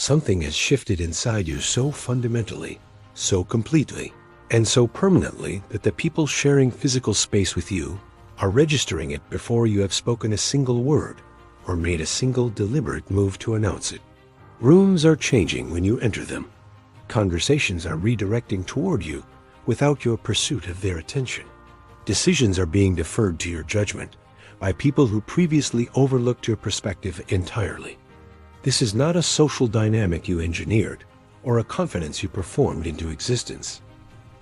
Something has shifted inside you so fundamentally, so completely, and so permanently that the people sharing physical space with you are registering it before you have spoken a single word or made a single deliberate move to announce it. Rooms are changing when you enter them. Conversations are redirecting toward you without your pursuit of their attention. Decisions are being deferred to your judgment by people who previously overlooked your perspective entirely. This is not a social dynamic you engineered or a confidence you performed into existence.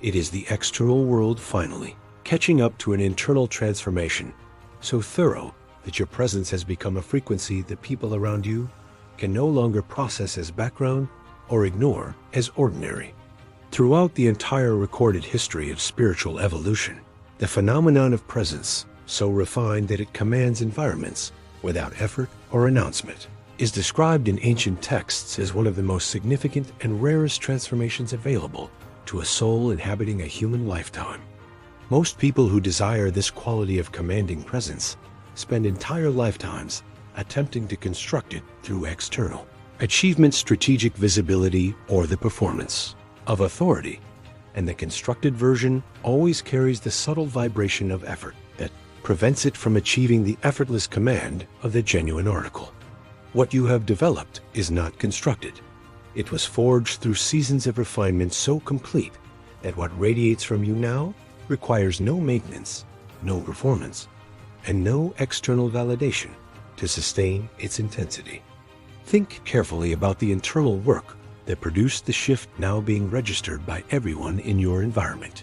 It is the external world finally catching up to an internal transformation so thorough that your presence has become a frequency that people around you can no longer process as background or ignore as ordinary. Throughout the entire recorded history of spiritual evolution, the phenomenon of presence, so refined that it commands environments without effort or announcement, is described in ancient texts as one of the most significant and rarest transformations available to a soul inhabiting a human lifetime. Most people who desire this quality of commanding presence spend entire lifetimes attempting to construct it through external achievement, strategic visibility, or the performance of authority, and the constructed version always carries the subtle vibration of effort that prevents it from achieving the effortless command of the genuine article. What you have developed is not constructed. It was forged through seasons of refinement so complete that what radiates from you now requires no maintenance, no performance, and no external validation to sustain its intensity. Think carefully about the internal work that produced the shift now being registered by everyone in your environment.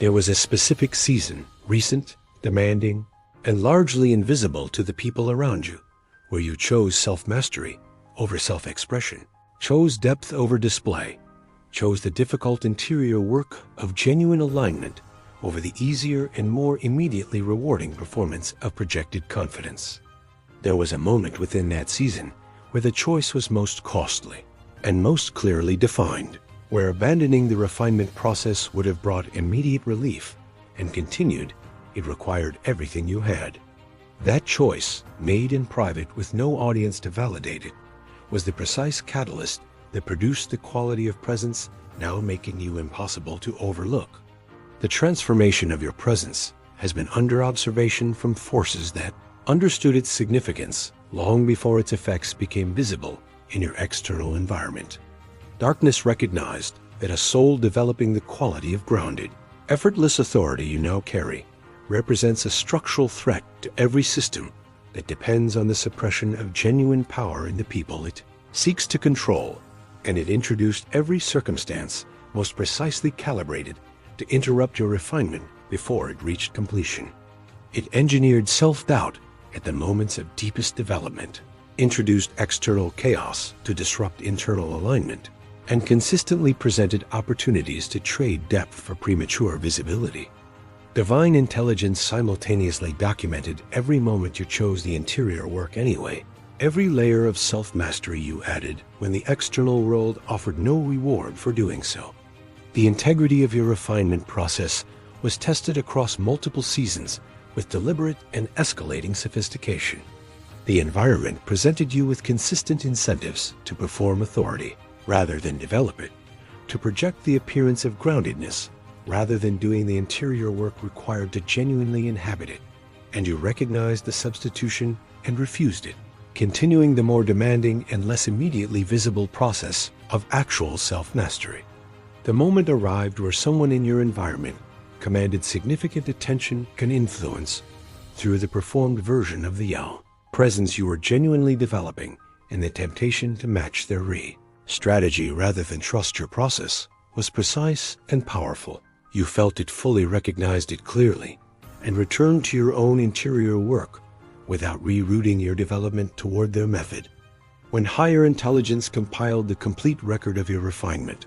There was a specific season, recent, demanding, and largely invisible to the people around you, where you chose self-mastery over self-expression, chose depth over display, chose the difficult interior work of genuine alignment over the easier and more immediately rewarding performance of projected confidence. There was a moment within that season where the choice was most costly and most clearly defined, where abandoning the refinement process would have brought immediate relief and continued, it required everything you had. That choice, made in private with no audience to validate it, was the precise catalyst that produced the quality of presence now making you impossible to overlook. The transformation of your presence has been under observation from forces that understood its significance long before its effects became visible in your external environment. Darkness recognized that a soul developing the quality of grounded, effortless authority you now carry represents a structural threat to every system that depends on the suppression of genuine power in the people it seeks to control, and it introduced every circumstance most precisely calibrated to interrupt your refinement before it reached completion. It engineered self-doubt at the moments of deepest development, introduced external chaos to disrupt internal alignment, and consistently presented opportunities to trade depth for premature visibility. Divine intelligence simultaneously documented every moment you chose the interior work anyway, every layer of self-mastery you added when the external world offered no reward for doing so. The integrity of your refinement process was tested across multiple seasons with deliberate and escalating sophistication. The environment presented you with consistent incentives to perform authority rather than develop it, to project the appearance of groundedness rather than doing the interior work required to genuinely inhabit it, and you recognized the substitution and refused it, continuing the more demanding and less immediately visible process of actual self-mastery. The moment arrived where someone in your environment commanded significant attention and influence through the performed version of the yell, presence you were genuinely developing, and the temptation to match their strategy rather than trust your process was precise and powerful. You felt it, fully recognized it clearly, and returned to your own interior work without rerouting your development toward their method. When higher intelligence compiled the complete record of your refinement,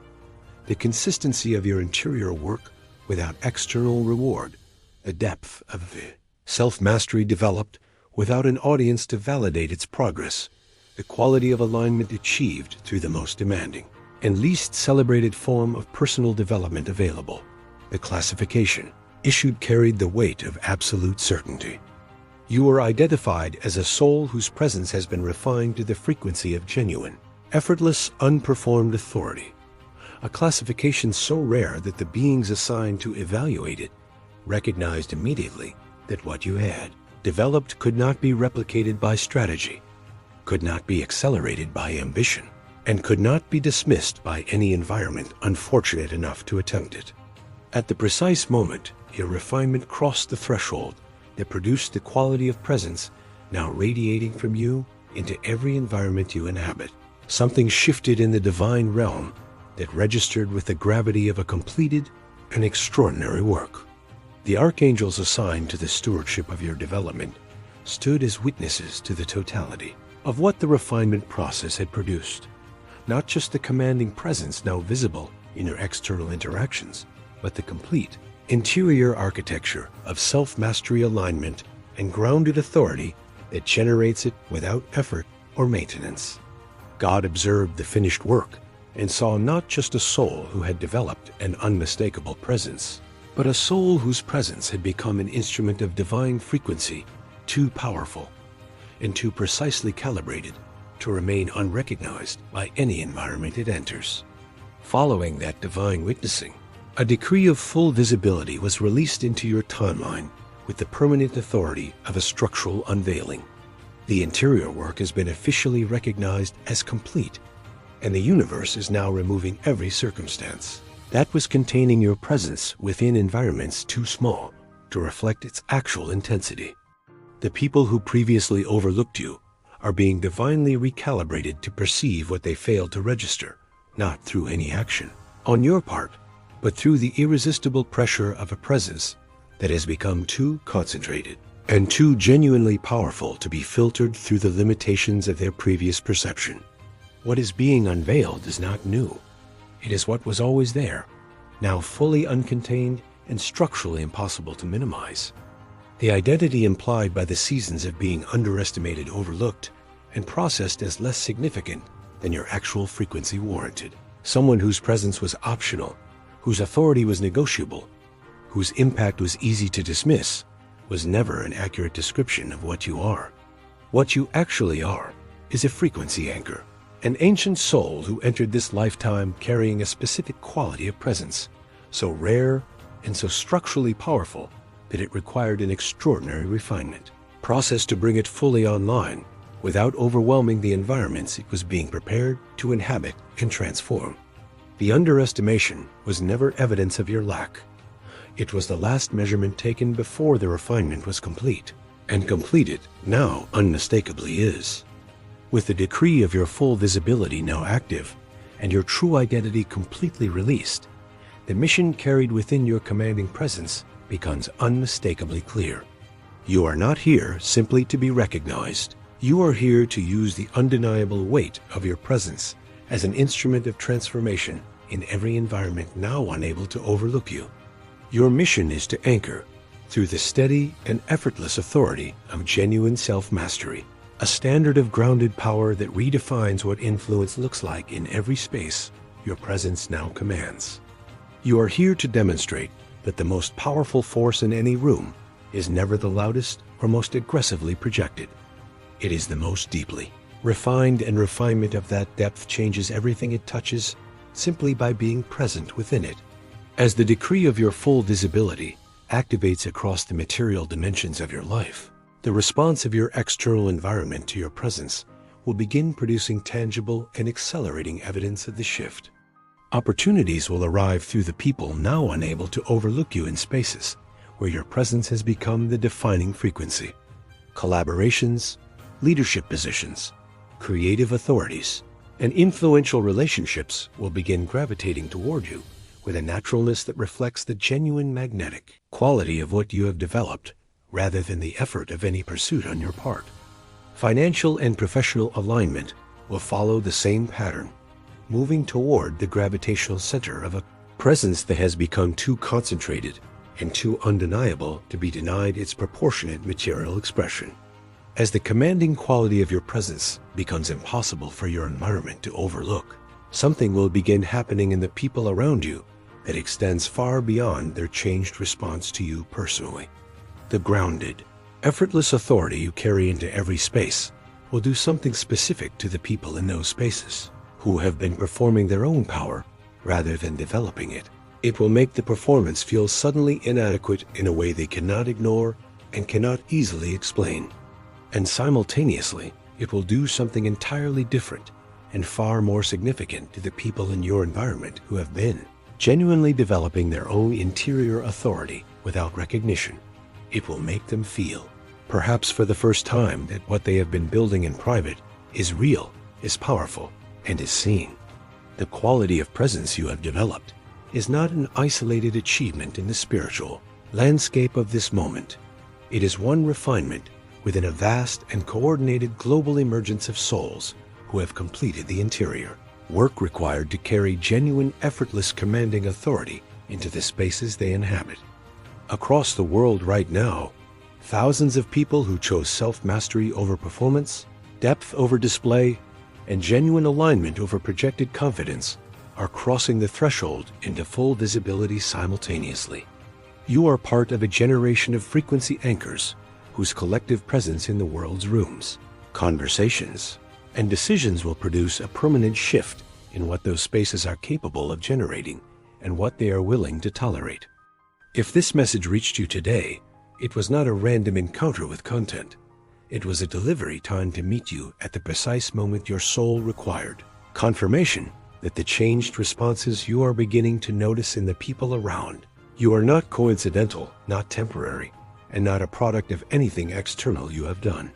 the consistency of your interior work without external reward, the depth of the self-mastery developed without an audience to validate its progress, the quality of alignment achieved through the most demanding and least celebrated form of personal development available, the classification issued carried the weight of absolute certainty. You were identified as a soul whose presence has been refined to the frequency of genuine, Effortless, unperformed authority. A classification so rare that the beings assigned to evaluate it recognized immediately that what you had developed could not be replicated by strategy, could not be accelerated by ambition, and could not be dismissed by any environment unfortunate enough to attempt it. At the precise moment, your refinement crossed the threshold that produced the quality of presence now radiating from you into every environment you inhabit. Something shifted in the divine realm that registered with the gravity of a completed and extraordinary work. The archangels assigned to the stewardship of your development stood as witnesses to the totality of what the refinement process had produced. Not just the commanding presence now visible in your external interactions, but the complete interior architecture of self-mastery alignment and grounded authority that generates it without effort or maintenance. God observed the finished work and saw not just a soul who had developed an unmistakable presence, but a soul whose presence had become an instrument of divine frequency, too powerful and too precisely calibrated to remain unrecognized by any environment it enters. Following that divine witnessing, a decree of full visibility was released into your timeline with the permanent authority of a structural unveiling. The interior work has been officially recognized as complete, and the universe is now removing every circumstance that was containing your presence within environments too small to reflect its actual intensity. The people who previously overlooked you are being divinely recalibrated to perceive what they failed to register, not through any action on your part, but through the irresistible pressure of a presence that has become too concentrated and too genuinely powerful to be filtered through the limitations of their previous perception. What is being unveiled is not new. It is what was always there, now fully uncontained and structurally impossible to minimize. The identity implied by the seasons of being underestimated, overlooked, and processed as less significant than your actual frequency warranted. Someone whose presence was optional, whose authority was negotiable, whose impact was easy to dismiss, was never an accurate description of what you are. What you actually are is a frequency anchor, an ancient soul who entered this lifetime carrying a specific quality of presence, so rare and so structurally powerful that it required an extraordinary refinement process to bring it fully online without overwhelming the environments it was being prepared to inhabit and transform. The underestimation was never evidence of your lack. It was the last measurement taken before the refinement was complete, and completed now unmistakably is. With the decree of your full visibility now active, and your true identity completely released, the mission carried within your commanding presence becomes unmistakably clear. You are not here simply to be recognized. You are here to use the undeniable weight of your presence as an instrument of transformation in every environment now unable to overlook you. Your mission is to anchor through the steady and effortless authority of genuine self-mastery, a standard of grounded power that redefines what influence looks like in every space your presence now commands. You are here to demonstrate that the most powerful force in any room is never the loudest or most aggressively projected. It is the most deeply refined, and refinement of that depth changes everything it touches simply by being present within it. As the decree of your full visibility activates across the material dimensions of your life, the response of your external environment to your presence will begin producing tangible and accelerating evidence of the shift. Opportunities will arrive through the people now unable to overlook you in spaces where your presence has become the defining frequency. Collaborations, leadership positions, creative authorities, and influential relationships will begin gravitating toward you with a naturalness that reflects the genuine magnetic quality of what you have developed rather than the effort of any pursuit on your part. Financial and professional alignment will follow the same pattern, moving toward the gravitational center of a presence that has become too concentrated and too undeniable to be denied its proportionate material expression. As the commanding quality of your presence becomes impossible for your environment to overlook, something will begin happening in the people around you that extends far beyond their changed response to you personally. The grounded, effortless authority you carry into every space will do something specific to the people in those spaces. who have been performing their own power rather than developing it. It will make the performance feel suddenly inadequate in a way they cannot ignore and cannot easily explain. And simultaneously, it will do something entirely different and far more significant to the people in your environment who have been genuinely developing their own interior authority without recognition. It will make them feel, perhaps for the first time, that what they have been building in private is real, is powerful, and is seen. The quality of presence you have developed is not an isolated achievement in the spiritual landscape of this moment. It is one refinement within a vast and coordinated global emergence of souls who have completed the interior work required to carry genuine, effortless, commanding authority into the spaces they inhabit. Across the world right now, thousands of people who chose self-mastery over performance, depth over display, and genuine alignment over projected confidence are crossing the threshold into full visibility simultaneously. You are part of a generation of frequency anchors whose collective presence in the world's rooms, conversations, and decisions will produce a permanent shift in what those spaces are capable of generating and what they are willing to tolerate. If this message reached you today, it was not a random encounter with content. It was a delivery timed to meet you at the precise moment your soul required. Confirmation that the changed responses you are beginning to notice in the people around you are not coincidental, not temporary, and not a product of anything external you have done.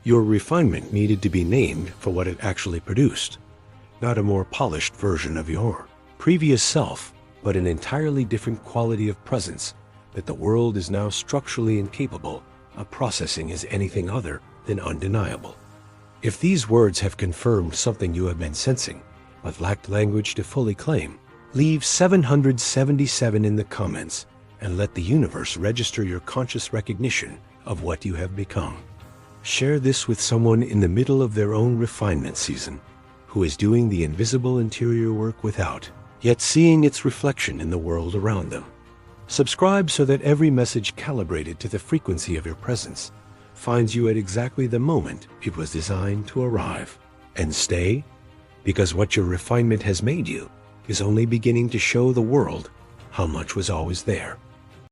Your refinement needed to be named for what it actually produced, not a more polished version of your previous self, but an entirely different quality of presence that the world is now structurally incapable of processing as anything other than undeniable. If these words have confirmed something you have been sensing, but lacked language to fully claim, leave 777 in the comments and let the universe register your conscious recognition of what you have become. Share this with someone in the middle of their own refinement season, who is doing the invisible interior work without, yet seeing its reflection in the world around them. Subscribe so that every message calibrated to the frequency of your presence finds you at exactly the moment it was designed to arrive. And stay, because what your refinement has made you is only beginning to show the world how much was always there.